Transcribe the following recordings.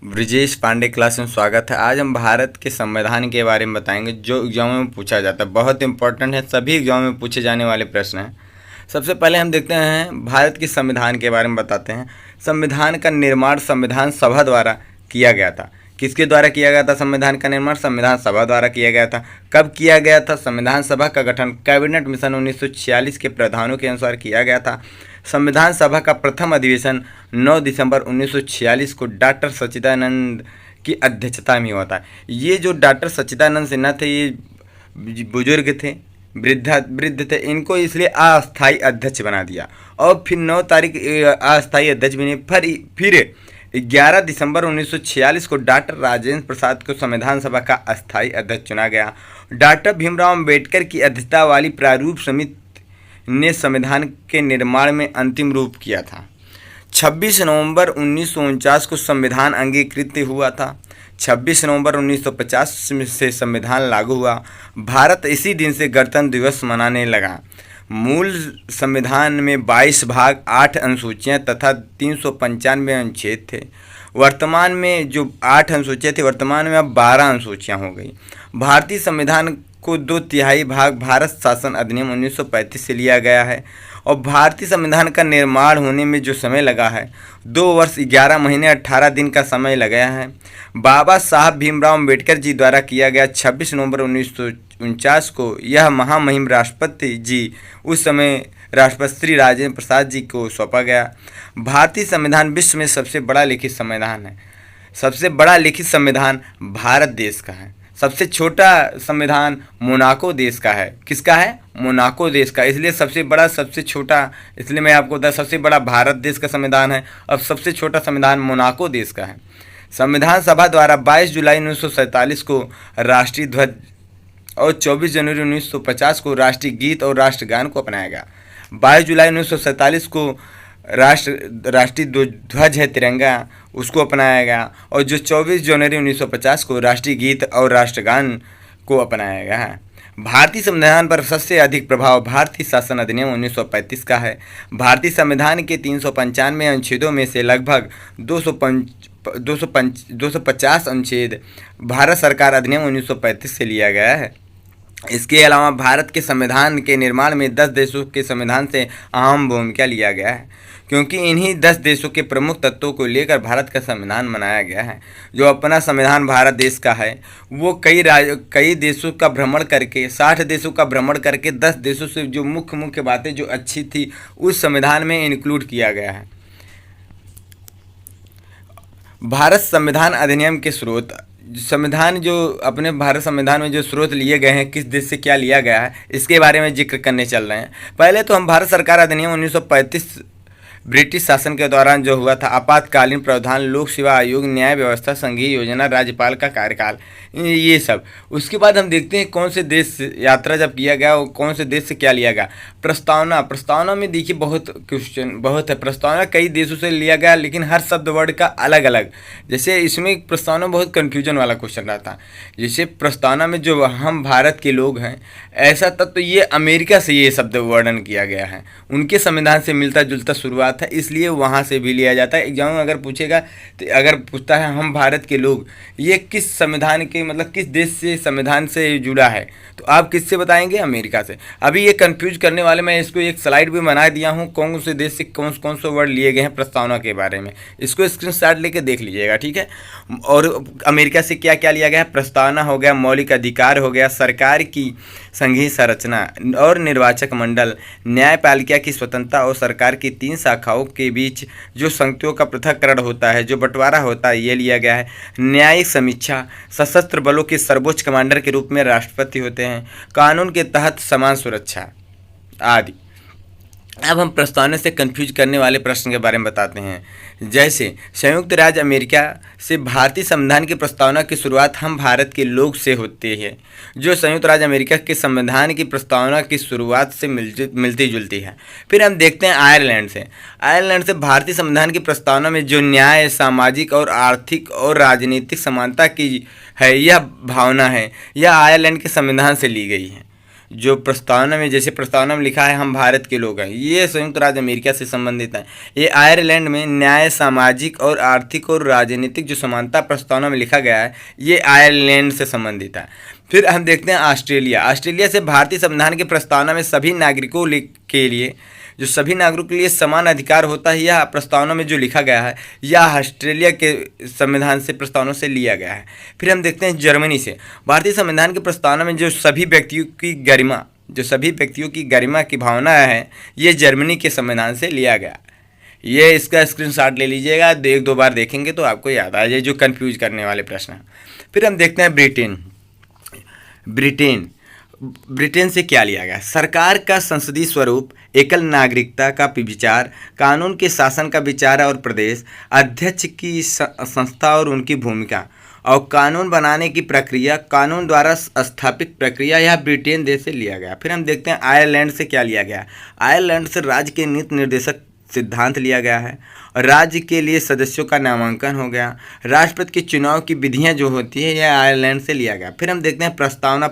Brijesh Pandey class में स्वागत है। आज हम भारत के संविधान के बारे में बताएंगे जो एग्जामों में पूछा जाता है। बहुत इंपॉर्टेंट है, सभी एग्जामों में पूछे जाने वाले प्रश्न हैं। सबसे पहले हम देखते हैं भारत के संविधान के बारे में बताते हैं। संविधान का निर्माण संविधान सभा द्वारा किया गया था। किसके द्वारा किया गया था संविधान का निर्माण? संविधान सभा द्वारा किया गया था। कब किया गया था? संविधान सभा का गठन कैबिनेट मिशन 1946 के प्रावधानों के अनुसार किया गया था। संविधान सभा का प्रथम अधिवेशन 9 दिसंबर 1946 को डॉक्टर सच्चिदानंद की अध्यक्षता में हुआ था। ये जो डॉक्टर सच्चिदानंद सिन्हा थे, ये बुजुर्ग थे, वृद्ध थे, इनको इसलिए अस्थायी अध्यक्ष बना दिया और फिर 9 तारीख अस्थायी अध्यक्ष बने। फिर 11 दिसंबर 1946 को डॉक्टर राजेंद्र प्रसाद को संविधान सभा का अस्थायी अध्यक्ष चुना गया। डॉक्टर भीमराव अम्बेडकर की अध्यक्षता वाली प्रारूप समिति ने संविधान के निर्माण में अंतिम रूप किया था। 26 नवंबर 1949 को संविधान अंगीकृत हुआ था। 26 नवंबर 1950 से संविधान लागू हुआ। भारत इसी दिन से गणतंत्र दिवस मनाने लगा। मूल संविधान में 22 भाग, 8 अनुसूचियाँ तथा 395 अनुच्छेद थे। वर्तमान में जो 8 अनुसूचियाँ थी, वर्तमान में अब 12 अनुसूचियाँ हो गई। भारतीय संविधान को 2/3 भाग भारत शासन अधिनियम 1935 से लिया गया है और भारतीय संविधान का निर्माण होने में जो समय लगा है 2 वर्ष 11 महीने 18 दिन का समय लगा है। बाबा साहब भीमराव अम्बेडकर जी द्वारा किया गया 26 नवंबर 1949 को यह महामहिम राष्ट्रपति जी, उस समय राष्ट्रपति श्री राजेंद्र प्रसाद जी को सौंपा गया। भारतीय संविधान विश्व में सबसे बड़ा लिखित संविधान है। सबसे बड़ा लिखित संविधान भारत देश का है। सबसे छोटा संविधान मोनाको देश का है। किसका है? मोनाको देश का। इसलिए सबसे बड़ा, सबसे छोटा, इसलिए मैं आपको बताया सबसे बड़ा भारत देश का संविधान है और सबसे छोटा संविधान मोनाको देश का है। संविधान सभा द्वारा 22 जुलाई 1947 को राष्ट्रीय ध्वज और 24 जनवरी 1950 को राष्ट्रीय गीत और राष्ट्रगान को अपनाया गया। 22 जुलाई 1947 को राष्ट्रीय ध्वज है तिरंगा, उसको अपनाया गया और जो 24 जनवरी 1950 को राष्ट्रीय गीत और राष्ट्रगान को अपनाया गया है। भारतीय संविधान पर सबसे अधिक प्रभाव भारतीय शासन अधिनियम 1935 का है। भारतीय संविधान के 395 अनुच्छेदों में से लगभग 250 अनुच्छेद भारत सरकार अधिनियम 1935 से लिया गया है। इसके अलावा भारत के संविधान के निर्माण में 10 देशों के संविधान से अहम भूमिका लिया गया है, क्योंकि इन्हीं 10 देशों के प्रमुख तत्वों को लेकर भारत का संविधान बनाया गया है। जो अपना संविधान भारत देश का है, वो कई देशों का भ्रमण करके, 60 देशों का भ्रमण करके 10 देशों से जो मुख्य बातें जो अच्छी थी उस संविधान में इंक्लूड किया गया है। भारत संविधान अधिनियम के स्रोत, संविधान जो अपने भारत संविधान में जो स्रोत लिए गए हैं, किस देश से क्या लिया गया है, इसके बारे में जिक्र करने चल रहे हैं। पहले तो हम भारत सरकार अधिनियम 1935 ब्रिटिश शासन के दौरान जो हुआ था, आपातकालीन प्रावधान, लोक सेवा आयोग, न्याय व्यवस्था, संघीय योजना, राज्यपाल का कार्यकाल, ये सब। उसके बाद हम देखते हैं कौन से देश यात्रा जब किया गया और कौन से देश से क्या लिया गया। प्रस्तावना में देखिए बहुत क्वेश्चन बहुत है। प्रस्तावना कई देशों से लिया गया, लेकिन हर शब्द वर्ड का अलग अलग। जैसे इसमें प्रस्तावना बहुत कन्फ्यूजन वाला क्वेश्चन रहता। जैसे प्रस्तावना में जो हम भारत के लोग हैं, ऐसा तत्व ये अमेरिका से ये शब्द वर्णन किया गया है, उनके संविधान से मिलता जुलता शुरुआत है, इसलिए वहाँ से भी लिया जाता है। एग्जाम में अगर पूछेगा तो अगर पूछता है हम भारत के लोग, ये किस संविधान के मतलब किस देश से संविधान से जुड़ा है, तो आप किससे बताएंगे? अमेरिका से। अभी ये कंफ्यूज करने वाले मैं इसको एक स्लाइड भी बना दिया हूँ, कौन से देश से कौन से वर्ड लिए गए हैं प्रस्तावना के बारे में। इसको स्क्रीनशॉट लेके देख लीजिएगा, ठीक है। और अमेरिका से क्या क्या लिया गया है? प्रस्तावना हो गया, मौलिक अधिकार हो गया, सरकार की संघीय संरचना और निर्वाचक मंडल, न्यायपालिका की स्वतंत्रता और सरकार की 3 शाखाओं के बीच जो संयुक्तों का पृथक्करण होता है, जो बंटवारा होता है, ये लिया गया है। न्यायिक समीक्षा, सशस्त्र बलों के सर्वोच्च कमांडर के रूप में राष्ट्रपति होते हैं, कानून के तहत समान सुरक्षा आदि। अब हम प्रस्तावना से कंफ्यूज करने वाले प्रश्न के बारे में बताते हैं। जैसे संयुक्त राज्य अमेरिका से भारतीय संविधान की प्रस्तावना की शुरुआत हम भारत के लोग से होती है, जो संयुक्त राज्य अमेरिका के संविधान की प्रस्तावना की शुरुआत से मिलती जुलती है। फिर हम देखते हैं आयरलैंड से भारतीय संविधान की प्रस्तावना में जो न्याय, सामाजिक और आर्थिक और राजनीतिक समानता की है, यह भावना है, यह आयरलैंड के संविधान से ली गई है। जो प्रस्तावना में, जैसे प्रस्तावना में लिखा है हम भारत के लोग हैं, ये संयुक्त राज्य अमेरिका से संबंधित है। ये आयरलैंड में न्याय, सामाजिक और आर्थिक और राजनीतिक जो समानता प्रस्तावना में लिखा गया है, ये आयरलैंड से संबंधित है। फिर हम देखते हैं ऑस्ट्रेलिया। ऑस्ट्रेलिया से भारतीय संविधान की प्रस्तावना में सभी नागरिकों के लिए, जो सभी नागरिकों के लिए समान अधिकार होता है, यह प्रस्तावना में जो लिखा गया है, यह ऑस्ट्रेलिया के संविधान से प्रस्तावना से लिया गया है। फिर हम देखते हैं जर्मनी से। भारतीय संविधान की प्रस्तावना में जो सभी व्यक्तियों की गरिमा की भावना है, ये जर्मनी के संविधान से लिया गया। ये इसका स्क्रीनशॉट ले लीजिएगा, एक दो बार देखेंगे तो आपको याद आ जाए जो कन्फ्यूज करने वाले प्रश्न हैं। फिर हम देखते हैं ब्रिटेन से क्या लिया गया। सरकार का संसदीय स्वरूप, एकल नागरिकता का विचार, कानून के शासन का विचार और प्रदेश अध्यक्ष की संस्था और उनकी भूमिका, और कानून बनाने की प्रक्रिया, कानून द्वारा स्थापित प्रक्रिया, यह ब्रिटेन देश से लिया गया। फिर हम देखते हैं आयरलैंड से क्या लिया गया। आयरलैंड से राज्य के नीति निर्देशक सिद्धांत लिया गया है, और राज्य के लिए सदस्यों का नामांकन हो गया। राष्ट्रपति के चुनाव की विधियां जो होती है, यह आयरलैंड से लिया गया। फिर हम देखते हैं प्रस्तावना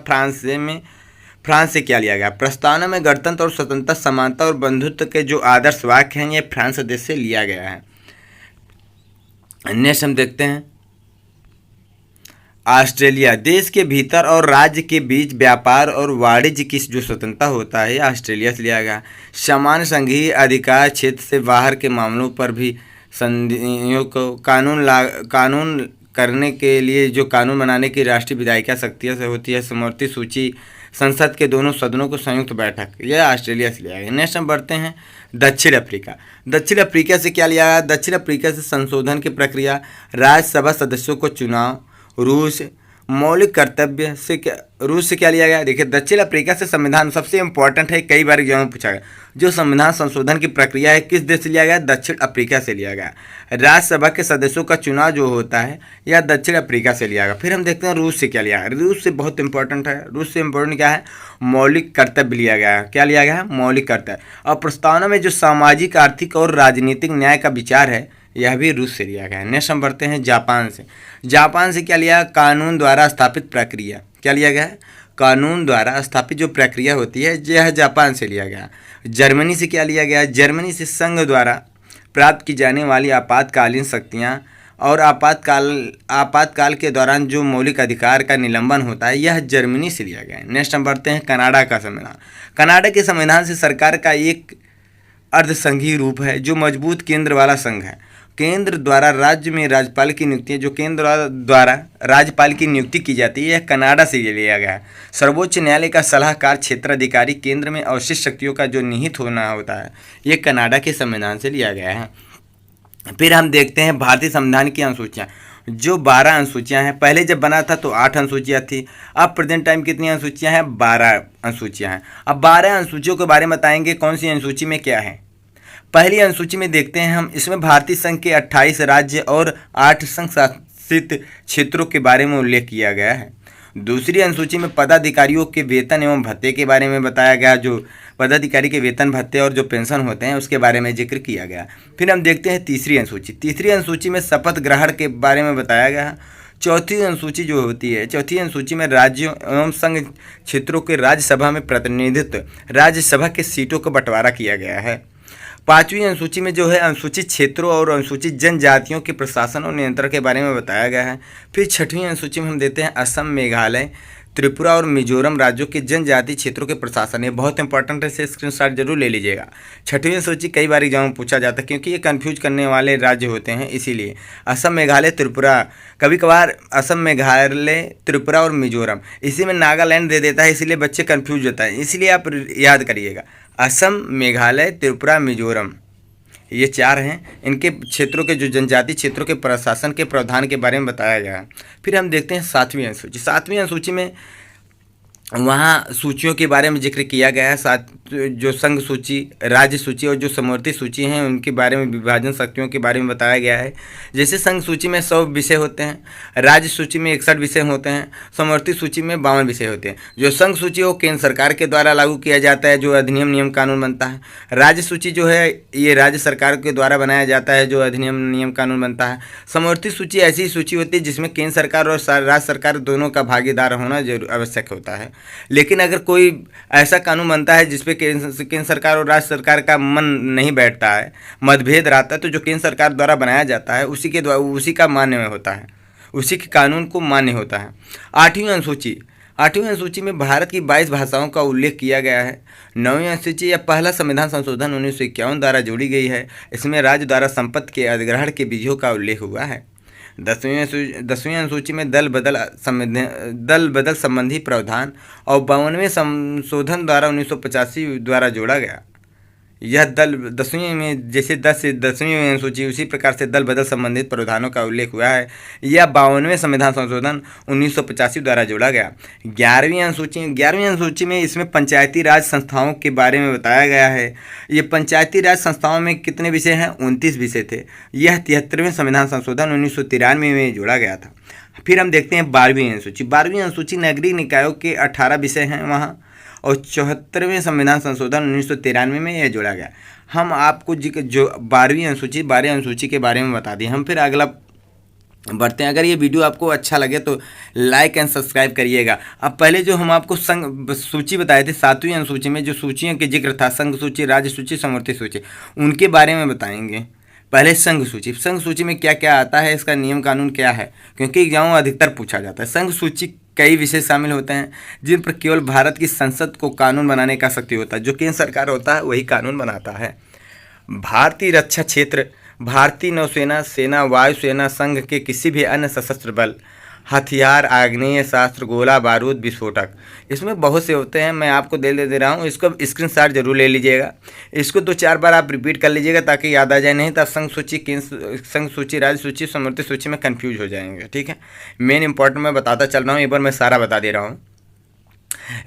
फ्रांस से क्या लिया गया। प्रस्तावना में गणतंत्र और स्वतंत्रता, समानता और बंधुत्व के जो आदर्श वाक्य हैं, ये फ्रांस देश से लिया गया है। नेक्स्ट हम देखते हैं ऑस्ट्रेलिया। देश के भीतर और राज्य के बीच व्यापार और वाणिज्य की जो स्वतंत्रता होता है, यह ऑस्ट्रेलिया से लिया गया। समान संघीय अधिकार क्षेत्र से बाहर के मामलों पर भी संधियों को कानून करने के लिए जो कानून बनाने की राष्ट्रीय विधायिका शक्तियों से होती है। समवर्ती सूची, संसद के दोनों सदनों को संयुक्त बैठक, यह ऑस्ट्रेलिया से लिया गया। नेक्स्ट हम बढ़ते हैं दक्षिण अफ्रीका। दक्षिण अफ्रीका से क्या लिया गया। दक्षिण अफ्रीका से संशोधन की प्रक्रिया, राज्यसभा सदस्यों को चुनाव, रूस, मौलिक कर्तव्य से रूस से क्या लिया गया। देखिए, दक्षिण अफ्रीका से संविधान सबसे इंपॉर्टेंट है, कई बार एग्जाम में पूछा गया। जो संविधान संशोधन की प्रक्रिया है, किस देश से लिया गया। दक्षिण अफ्रीका से लिया गया। राज्यसभा के सदस्यों का चुनाव जो होता है, यह दक्षिण अफ्रीका से लिया गया। फिर हम देखते हैं रूस से क्या लिया गया। रूस से बहुत इंपॉर्टेंट है। रूस से इंपॉर्टेंट क्या है, मौलिक कर्तव्य लिया गया है। क्या लिया गया है, मौलिक कर्तव्य। और प्रस्तावना में जो सामाजिक, आर्थिक और राजनीतिक न्याय का विचार है, यह भी रूस से लिया गया है। नेक्स्ट हम बढ़ते हैं जापान से। जापान से क्या लिया, कानून द्वारा स्थापित प्रक्रिया। क्या लिया गया है, कानून द्वारा स्थापित जो प्रक्रिया होती है, यह जापान से लिया गया। जर्मनी से क्या लिया गया। जर्मनी से संघ द्वारा प्राप्त की जाने वाली आपातकालीन शक्तियाँ और आपातकाल के दौरान जो मौलिक अधिकार का निलंबन होता है, यह जर्मनी से लिया गया है। नेक्स्ट हम बढ़ते हैं कनाडा का संविधान। कनाडा के संविधान से सरकार का एक अर्धसंघीय रूप है, जो मजबूत केंद्र वाला संघ है। केंद्र द्वारा राज्य में राज्यपाल की नियुक्ति, जो केंद्र द्वारा राज्यपाल की नियुक्ति की जाती है, यह कनाडा से लिया गया है। सर्वोच्च न्यायालय का सलाहकार क्षेत्राधिकारी, केंद्र में अवशिष्ट शक्तियों का जो निहित होना होता है, ये कनाडा के संविधान से लिया गया है। फिर हम देखते हैं भारतीय संविधान की अनुसूचियाँ। जो 12 अनुसूचियाँ हैं, पहले जब बना था तो 8 अनुसूचियाँ थी। अब प्रेजेंट टाइम कितनी अनुसूचियाँ हैं, 12 अनुसूचियाँ हैं। अब 12 अनुसूचियों के बारे में बताएंगे, कौन सी अनुसूची में क्या है। पहली अनुसूची में देखते हैं हम, इसमें भारतीय संघ के 28 राज्य और 8 संघ शासित क्षेत्रों के बारे में उल्लेख किया गया है। दूसरी अनुसूची में पदाधिकारियों के वेतन एवं भत्ते के बारे में बताया गया, जो पदाधिकारी के वेतन, भत्ते और जो पेंशन होते हैं, उसके बारे में जिक्र किया गया। फिर हम देखते हैं तीसरी अनुसूची। तीसरी अनुसूची में शपथ ग्रहण के बारे में बताया गया है। चौथी अनुसूची जो होती है, चौथी अनुसूची में राज्यों एवं संघ क्षेत्रों के राज्यसभा में प्रतिनिधित्व, राज्यसभा के सीटों का बंटवारा किया गया है। पांचवी अनुसूची में जो है अनुसूचित क्षेत्रों और अनुसूचित जनजातियों के प्रशासन और नियंत्रण के बारे में बताया गया है। फिर छठवीं अनुसूची में हम देते हैं असम, मेघालय, त्रिपुरा और मिजोरम राज्यों के जनजातीय क्षेत्रों के प्रशासन। ये बहुत इंपॉर्टेंट है, इसे स्क्रीनशॉट जरूर ले लीजिएगा। छठवीं सूची कई बार एग्जाम में पूछा जाता है, क्योंकि ये कंफ्यूज करने वाले राज्य होते हैं, इसीलिए असम, मेघालय, त्रिपुरा, कभी कभार असम, मेघालय, त्रिपुरा और मिजोरम, इसी में नागालैंड दे देता है, इसीलिए बच्चे कंफ्यूज होता है। इसलिए आप याद करिएगा, असम, मेघालय, त्रिपुरा, मिजोरम, ये 4 हैं। इनके क्षेत्रों के जो जनजातीय क्षेत्रों के प्रशासन के प्रावधान के बारे में बताया गया है। फिर हम देखते हैं 7वीं अनुसूची। 7वीं अनुसूची में वहाँ सूचियों के बारे में जिक्र किया गया है। साथ जो संघ सूची, राज्य सूची और जो समवर्ती सूची हैं, उनके बारे में विभाजन शक्तियों के बारे में बताया गया है। जैसे संघ सूची में 100 विषय होते हैं, राज्य सूची में 61 विषय होते हैं, समवर्ती सूची में 52 विषय होते हैं। जो संघ सूची वो केंद्र सरकार के द्वारा लागू किया जाता है, जो अधिनियम, नियम, कानून बनता है। राज्य सूची जो है, ये राज्य सरकार के द्वारा बनाया जाता है, जो अधिनियम, नियम, कानून बनता है। समवर्ती सूची ऐसी सूची होती है जिसमें केंद्र सरकार और राज्य सरकार दोनों का भागीदार होना जरूर आवश्यक होता है। लेकिन अगर कोई ऐसा कानून बनता है जिसपे केंद्र सरकार और राज्य सरकार का मन नहीं बैठता है, मतभेद रहता है, तो जो केंद्र सरकार द्वारा बनाया जाता है उसी का मान्य होता है, उसी के कानून को मान्य होता है। आठवीं अनुसूची में भारत की 22 भाषाओं का उल्लेख किया गया है। 9वीं अनुसूची या पहला संविधान संशोधन 1951 द्वारा जोड़ी गई है। इसमें राज्य द्वारा संपत्ति के अधिग्रहण के विधियों का उल्लेख हुआ है। 10वीं अनुसूची में दल बदल संबंधी प्रावधान और 52वें संशोधन द्वारा 1985 द्वारा जोड़ा गया। यह दल 10वीं में जैसे 10वीं अनुसूची उसी प्रकार से दल बदल संबंधित प्रावधानों का उल्लेख हुआ है। यह 52वें संविधान संशोधन 1985 द्वारा जोड़ा गया। 11वीं अनुसूची में इसमें पंचायती राज संस्थाओं के बारे में बताया गया है। ये पंचायती राज संस्थाओं में कितने विषय हैं? 29 विषय थे। यह 73वें संविधान संशोधन 1993 में जोड़ा गया था। फिर हम देखते हैं 12वीं अनुसूची नगरीय निकायों के 18 विषय हैं वहाँ, और 74वें संविधान संशोधन 1993 में यह जोड़ा गया। हम आपको जो 12वीं अनुसूची के बारे में बता दिए। हम फिर अगला बढ़ते हैं। अगर ये वीडियो आपको अच्छा लगे तो लाइक एंड सब्सक्राइब करिएगा। अब पहले जो हम आपको संघ सूची बताए थे 7वीं अनुसूची में जो सूचियों के जिक्र था, संघ सूची, राज्य सूची, समवर्ती सूची, उनके बारे में बताएंगे। पहले संघ सूची में क्या क्या आता है, इसका नियम कानून क्या है, क्योंकि एग्जाम में अधिकतर पूछा जाता है। संघ सूची कई विषय शामिल होते हैं जिन पर केवल भारत की संसद को कानून बनाने का शक्ति होता है। जो केंद्र सरकार होता है वही कानून बनाता है। भारतीय रक्षा क्षेत्र, भारतीय नौसेना, सेना, वायुसेना, संघ के किसी भी अन्य सशस्त्र बल, हथियार, आग्नेय शास्त्र, गोला बारूद, विस्फोटक, इसमें बहुत से होते हैं। मैं आपको दे रहा हूँ, इसको स्क्रीनशॉट जरूर ले लीजिएगा। इसको 2-4 बार आप रिपीट कर लीजिएगा ताकि याद आ जाए, नहीं तो संघ सूची, राज्य सूची, समवर्ती सूची में कंफ्यूज हो जाएंगे। ठीक है, मेन इंपॉर्टेंट मैं बताता चल रहा हूँ, एक बार मैं सारा बता दे रहा हूँ।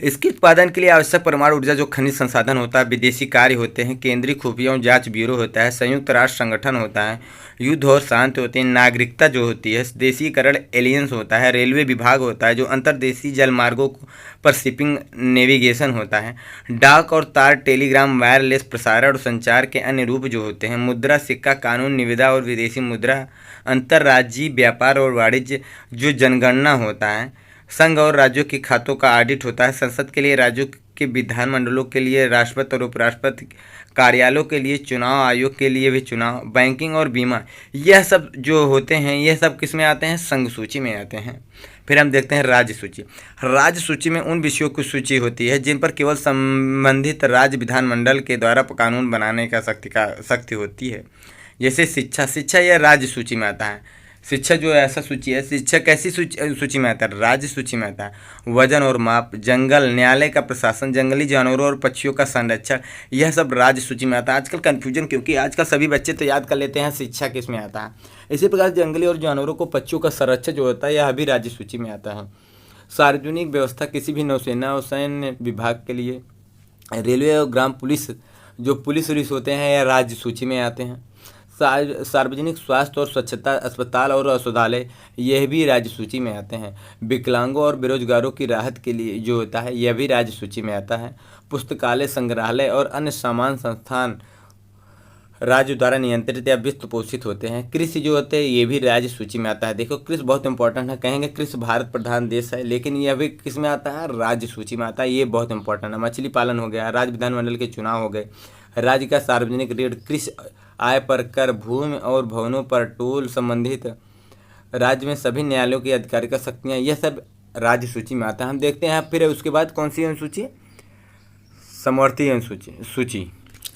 इसके उत्पादन के लिए आवश्यक परमाणु ऊर्जा जो खनिज संसाधन होता है, विदेशी कार्य होते हैं, केंद्रीय खुफिया और जांच ब्यूरो होता है, संयुक्त राष्ट्र संगठन होता है, युद्ध और शांति होते हैं, नागरिकता जो होती है, देशीकरण एलियंस होता है, रेलवे विभाग होता है जो अंतर्देशीय जलमार्गों पर शिपिंग नेविगेशन होता है, डाक और तार टेलीग्राम वायरलेस प्रसारण और संचार के अन्य रूप जो होते हैं, मुद्रा, सिक्का, कानून, निविदा और विदेशी मुद्रा, अंतर्राज्यीय व्यापार और वाणिज्य जो जनगणना होता है, संघ और राज्यों के खातों का ऑडिट होता है, संसद के लिए, राज्यों के विधानमंडलों के लिए, राष्ट्रपति और उपराष्ट्रपति कार्यालयों के लिए, चुनाव आयोग के लिए भी चुनाव, बैंकिंग और बीमा, यह सब जो होते हैं यह सब किस में आते हैं? संघ सूची में आते हैं। फिर हम देखते हैं राज्य सूची। राज्य सूची में उन विषयों की सूची होती है जिन पर केवल संबंधित राज्य विधानमंडल के द्वारा कानून बनाने का शक्ति होती है। जैसे शिक्षा यह राज्य सूची में आता है। शिक्षा जो ऐसा सूची है, शिक्षा कैसी सूची में आता है? राज्य सूची में आता है। वजन और माप, जंगल, न्यायालय का प्रशासन, जंगली जानवरों और पक्षियों का संरक्षण, यह सब राज्य सूची में आता है। आजकल कन्फ्यूजन, क्योंकि आजकल सभी बच्चे तो याद कर लेते हैं शिक्षा किस में आता है। इसी प्रकार जंगली और जानवरों को, पक्षियों का संरक्षण जो होता है यह भी राज्य सूची में आता है। सार्वजनिक व्यवस्था, किसी भी नौसेना और सैन्य विभाग के लिए, रेलवे और ग्राम पुलिस जो पुलिस होते हैं यह राज्य सूची में आते हैं। सार्वजनिक स्वास्थ्य और स्वच्छता, अस्पताल और औषधालय, यह भी राज्य सूची में आते हैं। विकलांगों और बेरोजगारों की राहत के लिए जो होता है यह भी राज्य सूची में आता है। पुस्तकालय, संग्रहालय और अन्य सामान संस्थान राज्य द्वारा नियंत्रित या वित्त पोषित होते हैं। कृषि जो होते हैं ये भी राज्य सूची में आता है। देखो कृषि बहुत इंपॉर्टेंट है, कहेंगे कृषि भारत प्रधान देश है, लेकिन यह भी किस में आता है? राज्य सूची में आता है। ये बहुत इंपॉर्टेंट है। मछली पालन हो गया, राज्य विधानमंडल के चुनाव हो गए, राज्य का सार्वजनिक ऋण, कृषि आय पर कर, भूमि और भवनों पर टोल, संबंधित राज्य में सभी न्यायालयों की आधिकारिक शक्तियाँ, यह सब राज्य सूची में आता है। हम देखते हैं फिर उसके बाद कौन सी अनुसूची? समवर्ती सूची।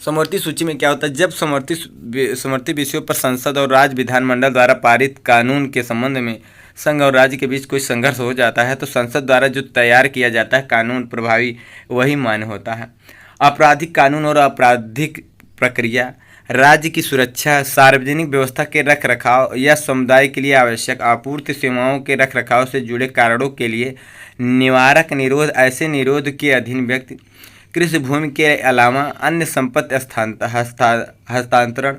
समवर्ती सूची में क्या होता है? जब समवर्ती विषयों पर संसद और राज्य विधानमंडल द्वारा पारित कानून के संबंध में संघ और राज्य के बीच कोई संघर्ष हो जाता है तो संसद द्वारा जो तैयार किया जाता है कानून प्रभावी वही मान्य होता है। आपराधिक कानून और आपराधिक प्रक्रिया, राज्य की सुरक्षा, सार्वजनिक व्यवस्था के रखरखाव या समुदाय के लिए आवश्यक आपूर्ति सेवाओं के रखरखाव से जुड़े कारणों के लिए निवारक निरोध, ऐसे निरोध के अधीन व्यक्ति कृषि भूमि के अलावा अन्य संपत्ति हस्तांतरण,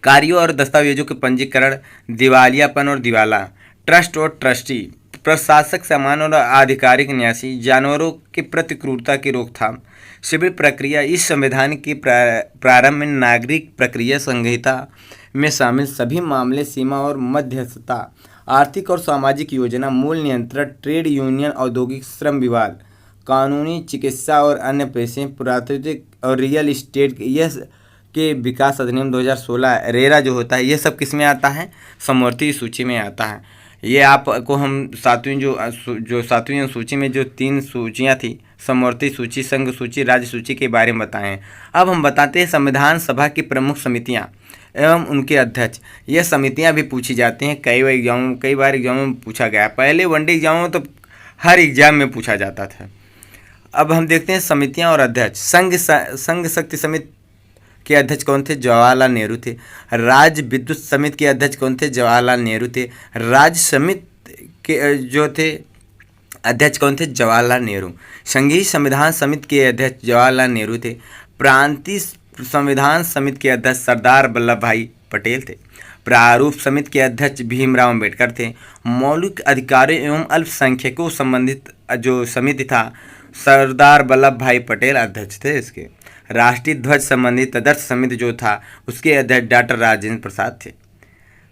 कार्यों और दस्तावेजों के पंजीकरण, दिवालियापन और दिवाला, ट्रस्ट और ट्रस्टी, प्रशासक, सामान और आधिकारिक न्यासी, जानवरों के प्रति क्रूरता की रोकथाम, सिविल प्रक्रिया। इस संविधान के प्रारंभ में नागरिक प्रक्रिया संहिता में शामिल सभी मामले, सीमा और मध्यस्थता, आर्थिक और सामाजिक योजना, मूल नियंत्रण, ट्रेड यूनियन, औद्योगिक, श्रम विवाद, कानूनी, चिकित्सा और अन्य पेशे, पुरातात्विक और रियल इस्टेट यह के विकास अधिनियम 2016 रेरा जो होता है, ये सब किस में आता है? समवर्ती सूची में आता है। ये आपको हम सातवीं जो सातवीं सूची में जो 3 सूचियाँ थी, समवर्ती सूची, संघ सूची, राज्य सूची के बारे में बताएं। अब हम बताते हैं संविधान सभा की प्रमुख समितियाँ एवं उनके अध्यक्ष। ये समितियाँ भी पूछी जाती हैं, कई बार एग्जामों में पूछा गया। पहले वनडे एग्जामों में तो हर एग्जाम में पूछा जाता था। अब हम देखते हैं समितियाँ और अध्यक्ष। संघ शक्ति समिति के अध्यक्ष कौन थे? जवाहरलाल नेहरू थे। राज्य विद्युत समिति के अध्यक्ष कौन थे? जवाहरलाल नेहरू थे। राज्य समिति के जो थे अध्यक्ष कौन थे? जवाहरलाल नेहरू। संघीय संविधान समिति के अध्यक्ष जवाहरलाल नेहरू थे। प्रांतीय संविधान समिति के अध्यक्ष सरदार वल्लभ भाई पटेल थे। प्रारूप समिति के अध्यक्ष भीमराव अम्बेडकर थे। मौलिक अधिकारों एवं अल्पसंख्यकों संबंधित जो समिति था, सरदार वल्लभ भाई पटेल अध्यक्ष थे इसके। राष्ट्रीय ध्वज संबंधी तदर्थ समिति जो था, उसके अध्यक्ष डॉक्टर राजेंद्र प्रसाद थे।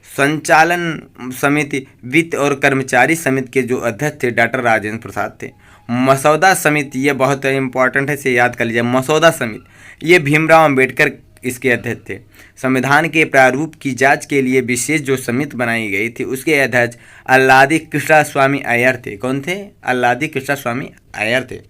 संचालन समिति, वित्त और कर्मचारी समिति के जो अध्यक्ष थे, डॉक्टर राजेंद्र प्रसाद थे। मसौदा समिति, ये बहुत इंपॉर्टेंट है, इसे याद कर लीजिए। मसौदा समिति, ये भीमराव अम्बेडकर इसके अध्यक्ष थे। संविधान के प्रारूप की जांच के लिए विशेष जो समिति बनाई गई थी, उसके अध्यक्ष अल्लादी कृष्णस्वामी अय्यर थे। कौन थे? अल्लादी कृष्णस्वामी अय्यर थे।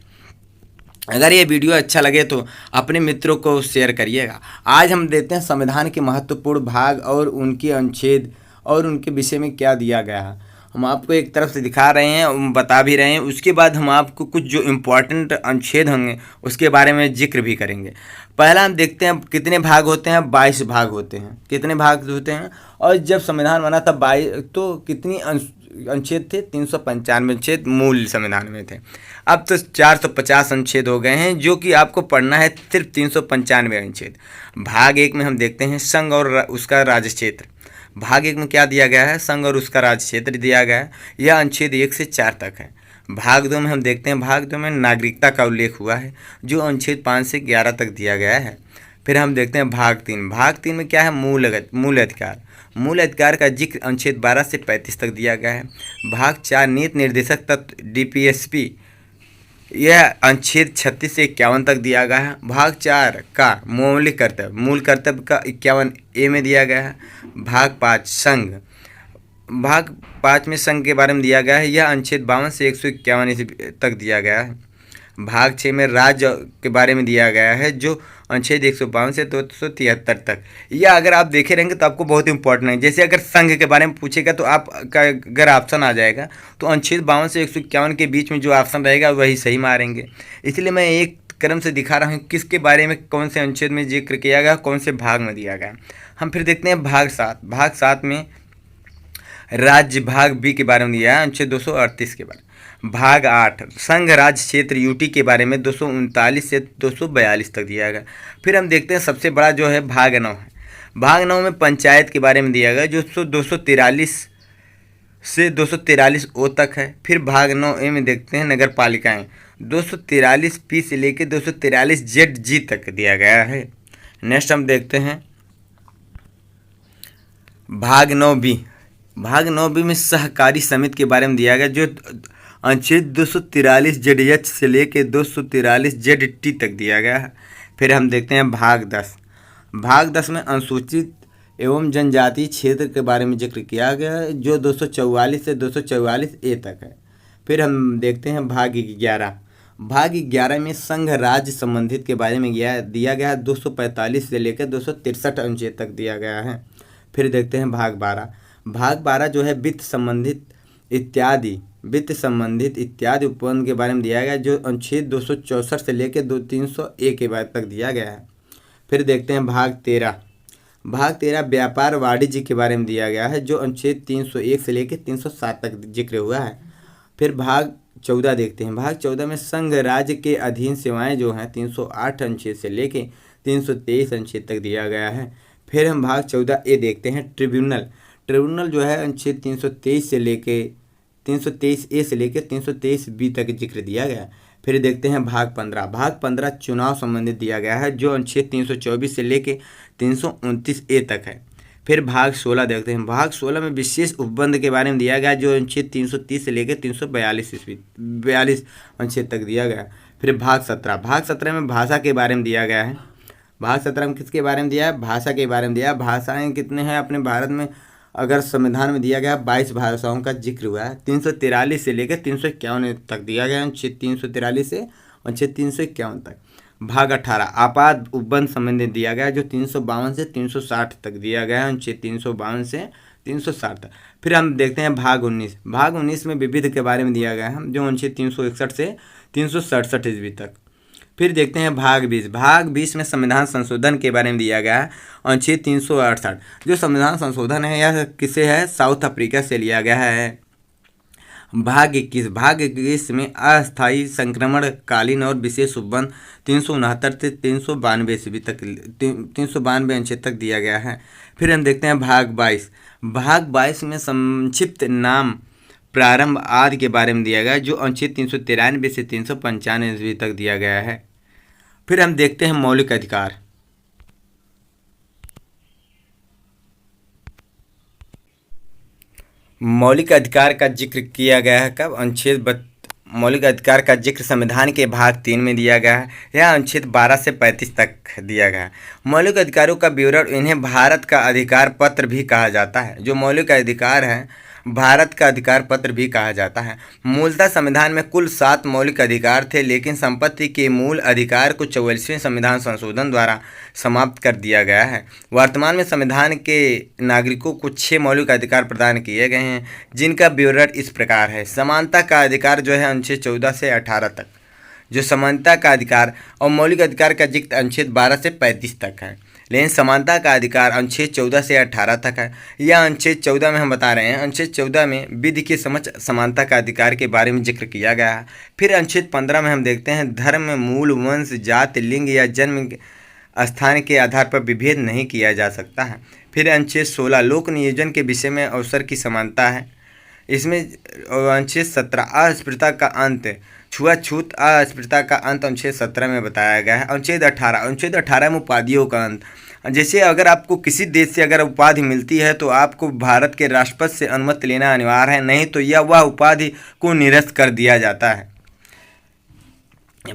अगर ये वीडियो अच्छा लगे तो अपने मित्रों को शेयर करिएगा। आज हम देखते हैं संविधान के महत्वपूर्ण भाग और उनके अनुच्छेद और उनके विषय में क्या दिया गया है। हम आपको एक तरफ से दिखा रहे हैं, बता भी रहे हैं, उसके बाद हम आपको कुछ जो इम्पोर्टेंट अनुच्छेद होंगे उसके बारे में जिक्र भी करेंगे। पहला हम देखते हैं कितने भाग होते हैं? 22 भाग होते हैं। कितने भाग होते हैं? और जब संविधान बना था 22 तो कितनी अनुच्छेद थे? 395 अनुच्छेद मूल संविधान में थे। अब तो 450 अनुच्छेद हो गए हैं, जो कि आपको पढ़ना है सिर्फ 395 अनुच्छेद। भाग 1 में हम देखते हैं संघ और उसका राज्य क्षेत्र। भाग 1 में क्या दिया गया है? संघ और उसका राज्य क्षेत्र दिया गया है। यह अनुच्छेद 1 से 4 तक है। भाग 2 में हम देखते हैं, भाग 2 में नागरिकता का उल्लेख हुआ है, जो अनुच्छेद 5 से 11 तक दिया गया है। फिर हम देखते हैं भाग 3। भाग 3 में क्या है? मूल अधिकार। मूल अधिकार का जिक्र अनुच्छेद 12 से 35 तक दिया गया है। भाग 4 नीति निर्देशक तत्व DPSP, यह अनुच्छेद 36 से 51 तक दिया गया है। भाग 4 का मौलिक कर्तव्य, मूल कर्तव्य का 51A में दिया गया है। भाग 5 संघ, भाग 5 में संघ के बारे में दिया गया है, यह अनुच्छेद 52 से 151 तक दिया गया है। भाग 6 में राज्य के बारे में दिया गया है, जो अनुच्छेद 152 से 273 तक। यह अगर आप देखे रहेंगे तो आपको बहुत इंपॉर्टेंट है। जैसे अगर संघ के बारे में पूछेगा तो आपका अगर ऑप्शन आ जाएगा तो अनुच्छेद 52 से 151 के बीच में जो ऑप्शन रहेगा वही सही मारेंगे। इसलिए मैं एक क्रम से दिखा रहा हूँ किसके बारे में कौन से अनुच्छेद में जिक्र किया गया, कौन से भाग में दिया गया। हम फिर देखते हैं भाग 7। भाग 7 में राज्य भाग बी के बारे में दिया है, अनुच्छेद 238 के बारे में। भाग 8 संघ राज्य क्षेत्र UT के बारे में 239 से 242 तक दिया गया। फिर हम देखते हैं सबसे बड़ा जो है भाग 9 है। भाग 9 में पंचायत के बारे में दिया गया, जो 243 से 243O तक है। फिर भाग 9A में देखते हैं नगर पालिकाएँ, 243P से लेकर 243ZG तक दिया गया है। नेक्स्ट हम देखते हैं भाग 9B। भाग 9B में सहकारी समिति के बारे में दिया गया, जो अनुच्छेद 243ZH से लेकर 243ZT तक दिया गया है। फिर हम देखते हैं भाग 10। भाग 10 में अनुसूचित एवं जनजातीय क्षेत्र के बारे में जिक्र किया गया है, जो 244 से 244A तक है। फिर हम देखते हैं भाग 11। भाग 11 में संघ राज्य संबंधित के बारे में दिया गया है, 245 से लेकर 263 अनुच्छेद तक दिया गया है। फिर देखते हैं भाग 12। भाग 12 जो है वित्त संबंधित इत्यादि उपबंध के बारे में दिया गया, जो अनुच्छेद 264 से लेकर 301 के बाद तक दिया गया है। फिर देखते हैं भाग 13। भाग 13 व्यापार वाणिज्य के बारे में दिया गया है, जो अनुच्छेद 301 से लेकर 307 तक जिक्र हुआ है। फिर भाग 14 देखते हैं। भाग 14 में संघ राज्य के अधीन सेवाएं जो हैं 308 अनुच्छेद से लेकर 323 अनुच्छेद तक दिया गया है। फिर हम भाग 14A देखते हैं, ट्रिब्यूनल जो है अनुच्छेद 323 से लेके 323A से लेकर 323B तक जिक्र दिया गया। फिर देखते हैं भाग 15। भाग 15 चुनाव संबंधित दिया गया है, जो अनुच्छेद 324 से लेकर 329A तक है। फिर भाग 16 देखते हैं। भाग 16 में विशेष उपबंध के बारे में दिया गया, जो अनुच्छेद 330 से लेकर 342 ईस्वी 42 अनुच्छेद तक दिया गया। फिर भाग 17, भाग 17 में भाषा के बारे में दिया गया है। भाग 17 में किसके बारे में दिया है? भाषा के बारे में दिया है। भाषाएं कितने हैं अपने भारत में? अगर संविधान में दिया गया 22 भाषाओं का जिक्र हुआ है। 343 से लेकर 351 तक दिया गया, अनुच्छेद 343 से अनुच्छेद 351 तक। भाग 18 आपात उपबंध संबंधी दिया गया, जो 352 से 360 तक दिया गया है, अनुच्छेद 352 से 360 तक। फिर हम देखते हैं भाग 19। भाग 19 में विविध के बारे में दिया गया है, जो अनुच्छेद 361 से 367 ईस्वी तक। फिर देखते हैं भाग 20। भाग 20 में संविधान संशोधन के बारे में दिया गया है, अनुच्छेद 368। जो संविधान संशोधन है यह किसे है? साउथ अफ्रीका से लिया गया है। भाग 21। भाग 21 में अस्थायी संक्रमण कालीन और विशेष उपबंध 369 से 392 ईस्वी तक 392 अनुच्छेद तक दिया गया है। फिर हम देखते हैं भाग 22। भाग 22 में संक्षिप्त नाम प्रारंभ आदि के बारे में दिया गया, जो अनुच्छेद 393 से 395 ईस्वी तक दिया गया है। फिर हम देखते हैं मौलिक अधिकार। मौलिक अधिकार का जिक्र किया गया है कब? मौलिक अधिकार का जिक्र संविधान के भाग 3 में दिया गया है। यह अनुच्छेद 12 से 35 तक दिया गया है। मौलिक अधिकारों का विवरण, इन्हें भारत का अधिकार पत्र भी कहा जाता है। जो मौलिक अधिकार है भारत का अधिकार पत्र भी कहा जाता है। मूलतः संविधान में कुल 7 मौलिक अधिकार थे, लेकिन संपत्ति के मूल अधिकार को 44वें संविधान संशोधन द्वारा समाप्त कर दिया गया है। वर्तमान में संविधान के नागरिकों को 6 मौलिक अधिकार प्रदान किए गए हैं, जिनका विवरण इस प्रकार है। समानता का अधिकार जो है अनुच्छेद 14 से 18 तक, जो समानता का अधिकार और मौलिक अधिकार का जिक्र अनुच्छेद 12 से 35 तक है, लेकिन समानता का अधिकार अनुच्छेद 14 से 18 तक है। यह अनुच्छेद 14 में हम बता रहे हैं। अनुच्छेद 14 में विधि के समक्ष समानता का अधिकार के बारे में जिक्र किया गया है। फिर अनुच्छेद 15 में हम देखते हैं धर्म, मूल, वंश, जाति, लिंग या जन्म स्थान के आधार पर विभेद नहीं किया जा सकता है। फिर अनुच्छेद 16 लोक नियोजन के विषय में अवसर की समानता है। इसमें अनुच्छेद 17 अस्पृश्यता का अंत, छुआछूत अस्पृश्यता का अंत अनुच्छेद 17 में बताया गया है। अनुच्छेद 18 में उपाधियों का अंत। जैसे अगर आपको किसी देश से अगर उपाधि मिलती है तो आपको भारत के राष्ट्रपति से अनुमति लेना अनिवार्य है, नहीं तो यह वह उपाधि को निरस्त कर दिया जाता है।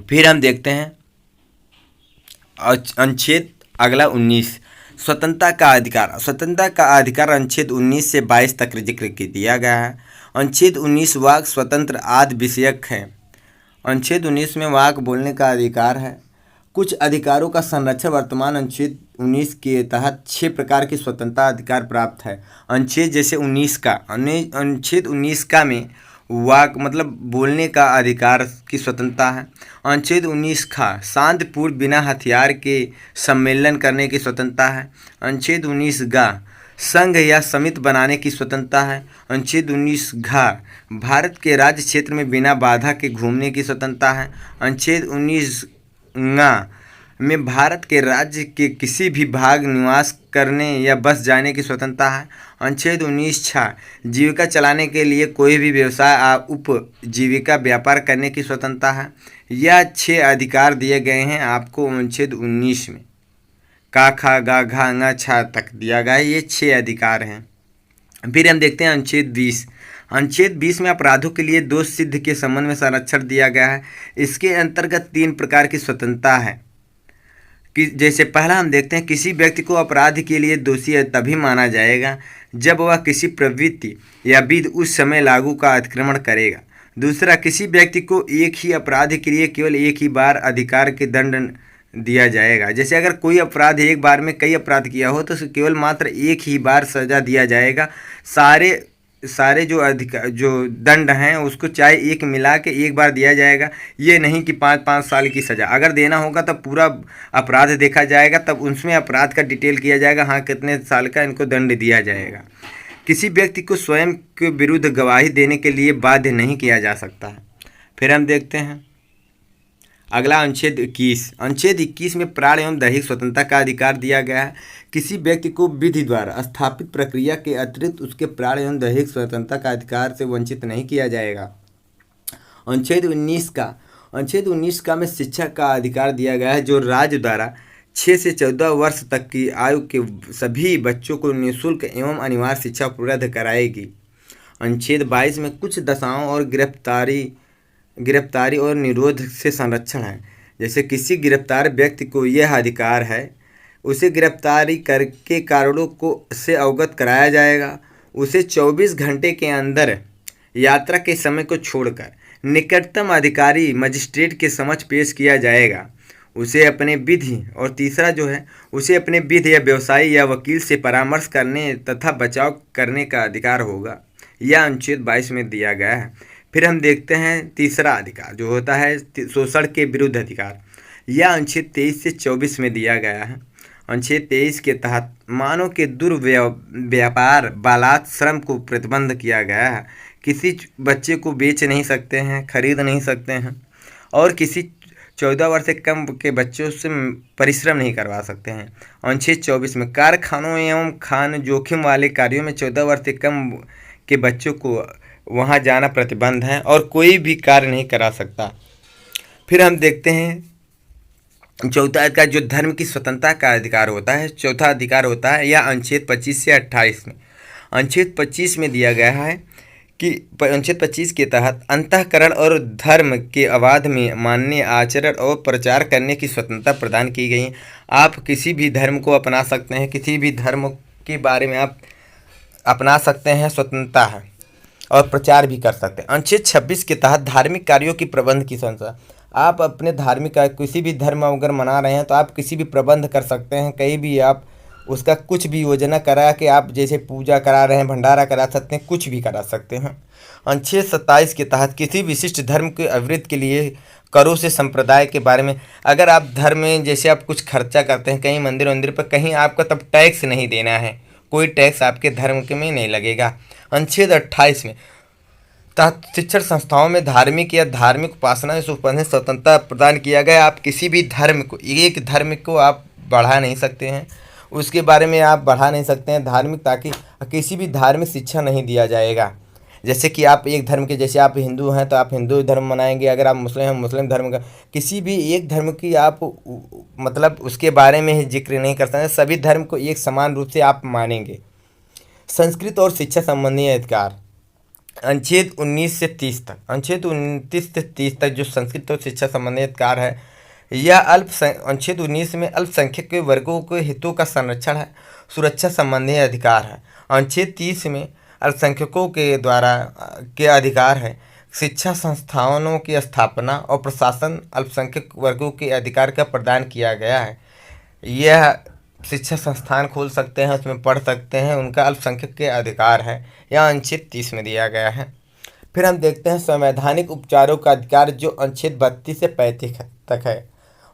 फिर हम देखते हैं अनुच्छेद अगला 19 स्वतंत्रता का अधिकार। स्वतंत्रता का अधिकार अनुच्छेद 19 से 22 तक जिक्र दिया गया है। अनुच्छेद 19 वाक स्वतंत्र आदि विषयक है। अनुच्छेद 19 में वाक बोलने का अधिकार है। कुछ अधिकारों का संरक्षण वर्तमान अनुच्छेद 19 के तहत 6 प्रकार की स्वतंत्रता अधिकार प्राप्त है। अनुच्छेद जैसे 19 का अनुच्छेद 19 का में वाक मतलब बोलने का अधिकार की स्वतंत्रता है। अनुच्छेद 19 खा शांतिपूर्ण बिना हथियार के सम्मेलन करने की स्वतंत्रता है। अनुच्छेद 19 गा संघ या समिति बनाने की स्वतंत्रता है। अनुच्छेद 19 घा भारत के राज्य क्षेत्र में बिना बाधा के घूमने की स्वतंत्रता है। अनुच्छेद 19 ङा में भारत के राज्य के किसी भी भाग निवास करने या बस जाने की स्वतंत्रता है। अनुच्छेद 19 छा जीविका चलाने के लिए कोई भी व्यवसाय उपजीविका व्यापार करने की स्वतंत्रता है। यह 6 अधिकार दिए गए हैं आपको अनुच्छेद 19 में। का खा गा घा ङा छा तक दिया गया है। ये 6 अधिकार हैं। फिर हम देखते हैं अनुच्छेद 20। अनुच्छेद 20 में अपराधों के लिए दोष सिद्ध के संबंध में संरक्षण दिया गया है। इसके अंतर्गत 3 प्रकार की स्वतंत्रता है कि जैसे पहला हम देखते हैं किसी व्यक्ति को अपराध के लिए दोषी तभी माना जाएगा जब वह किसी प्रवृत्ति या विधि उस समय लागू का अतिक्रमण करेगा। दूसरा, किसी व्यक्ति को एक ही अपराध के लिए केवल एक ही बार अधिकार के दंड दिया जाएगा। जैसे अगर कोई अपराध एक बार में कई अपराध किया हो तो केवल मात्र एक ही बार सजा दिया जाएगा। सारे जो दंड हैं उसको चाहे एक मिला के एक बार दिया जाएगा। ये नहीं कि 5-5 साल की सज़ा अगर देना होगा तब पूरा अपराध देखा जाएगा, तब उसमें अपराध का डिटेल किया जाएगा, हाँ कितने साल का इनको दंड दिया जाएगा। किसी व्यक्ति को स्वयं के विरुद्ध गवाही देने के लिए बाध्य नहीं किया जा सकता है। फिर हम देखते हैं अगला अनुच्छेद 21। अनुच्छेद 21 में प्राण एवं दैहिक स्वतंत्रता का अधिकार दिया गया है। किसी व्यक्ति को विधि द्वारा स्थापित प्रक्रिया के अतिरिक्त उसके प्राण एवं दैहिक स्वतंत्रता का अधिकार से वंचित नहीं किया जाएगा। अनुच्छेद 19 का में शिक्षा का अधिकार दिया गया है, जो राज्य द्वारा 6 से 14 वर्ष तक की आयु के सभी बच्चों को निःशुल्क एवं अनिवार्य शिक्षा उपलब्ध कराएगी। अनुच्छेद 22 में कुछ दशाओं और गिरफ्तारी और निरोध से संरक्षण है। जैसे किसी गिरफ्तार व्यक्ति को यह अधिकार है, उसे गिरफ्तारी करके कारणों को से अवगत कराया जाएगा, उसे 24 घंटे के अंदर यात्रा के समय को छोड़कर निकटतम अधिकारी मजिस्ट्रेट के समक्ष पेश किया जाएगा, उसे अपने विधि और तीसरा जो है उसे अपने विधि या व्यवसायी या वकील से परामर्श करने तथा बचाव करने का अधिकार होगा। यह अनुच्छेद 22 में दिया गया है। फिर हम देखते हैं तीसरा अधिकार जो होता है शोषण के विरुद्ध अधिकार। यह अनुच्छेद 23 से 24 में दिया गया है। अनुच्छेद 23 के तहत मानव के दुर्व्यापार बालात श्रम को प्रतिबंध किया गया है। किसी बच्चे को बेच नहीं सकते हैं, खरीद नहीं सकते हैं और किसी 14 वर्ष से कम के बच्चों से परिश्रम नहीं करवा सकते हैं। अनुच्छेद 24 में कारखानों एवं खान जोखिम वाले कार्यों में 14 वर्ष से कम के बच्चों को वहां जाना प्रतिबंध है और कोई भी कार्य नहीं करा सकता। फिर हम देखते हैं चौथा अधिकार जो धर्म की स्वतंत्रता का अधिकार होता है। चौथा अधिकार होता है यह अनुच्छेद 25 से 28 में। अनुच्छेद 25 में दिया गया है कि अनुच्छेद 25 के तहत अंतःकरण और धर्म के अबाध में मानने, आचरण और प्रचार करने की स्वतंत्रता प्रदान की गई है। आप किसी भी धर्म को अपना सकते हैं, किसी भी धर्म के बारे में आप अपना सकते हैं, स्वतंत्रता है और प्रचार भी कर सकते हैं। अनुच्छेद 26 के तहत धार्मिक कार्यों की प्रबंध की संस्था। आप अपने धार्मिक किसी भी धर्म अगर मना रहे हैं तो आप किसी भी प्रबंध कर सकते हैं, कहीं भी आप उसका कुछ भी योजना करा के आप जैसे पूजा करा रहे हैं, भंडारा करा सकते हैं, कुछ भी करा सकते हैं। अनुच्छेद 27 के तहत किसी विशिष्ट धर्म के अवरोध के लिए करों से संप्रदाय के बारे में अगर आप धर्म में जैसे आप कुछ खर्चा करते हैं कहीं मंदिर पर कहीं आपका तब टैक्स नहीं देना है, कोई टैक्स आपके धर्म के में नहीं लगेगा। अनुच्छेद 28 में शिक्षण संस्थाओं में धार्मिक या धार्मिक उपासना से संबंधित स्वतंत्रता प्रदान किया गया। आप किसी भी धर्म को, एक धर्म को आप बढ़ा नहीं सकते हैं, उसके बारे में आप बढ़ा नहीं सकते हैं धार्मिक, ताकि किसी भी धार्मिक शिक्षा नहीं दिया जाएगा। जैसे कि आप एक धर्म के, जैसे आप हिंदू हैं तो आप हिंदू धर्म मनाएंगे, अगर आप मुस्लिम हैं मुस्लिम धर्म का, किसी भी एक धर्म की आप मतलब उसके बारे में ही जिक्र नहीं कर सकते, सभी धर्म को एक समान रूप से आप मानेंगे। संस्कृत और शिक्षा संबंधी अधिकार अनुच्छेद 19 से 30 तक, अनुच्छेद 29 से 30 तक जो संस्कृत और शिक्षा संबंधी अधिकार है, यह अनुच्छेद 19 में अल्पसंख्यक के वर्गों के हितों का संरक्षण है, सुरक्षा संबंधी अधिकार है। अनुच्छेद 30 में अल्पसंख्यकों के द्वारा के अधिकार है, शिक्षा संस्थानों की स्थापना और प्रशासन अल्पसंख्यक वर्गों के अधिकार का प्रदान किया गया है। यह शिक्षा संस्थान खोल सकते हैं, उसमें पढ़ सकते हैं, उनका अल्पसंख्यक के अधिकार है। यह अनुच्छेद 30 में दिया गया है। फिर हम देखते हैं संवैधानिक उपचारों का अधिकार जो अनुच्छेद 32 से 35 तक है।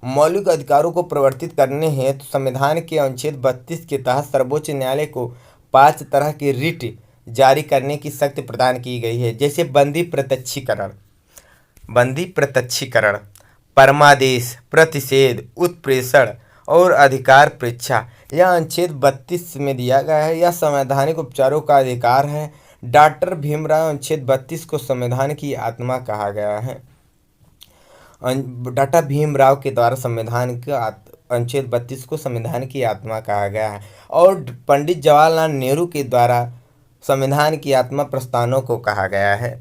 मौलिक अधिकारों को प्रवर्तित करने हेतु संविधान के अनुच्छेद 32 के तहत सर्वोच्च न्यायालय को 5 तरह की रिट जारी करने की शक्ति प्रदान की गई है। जैसे बंदी प्रत्यक्षीकरण, परमादेश, प्रतिषेध, उत्प्रेषण और अधिकार परीक्षा। यह अनुच्छेद 32 में दिया गया है। यह संवैधानिक उपचारों का अधिकार है। डॉक्टर भीमराव अनुच्छेद 32 को संविधान की आत्मा कहा गया है। डॉक्टर भीमराव के द्वारा संविधान का अनुच्छेद 32 को संविधान की आत्मा कहा गया है और पंडित जवाहरलाल नेहरू के द्वारा संविधान की आत्मा प्रस्तावों को कहा गया है।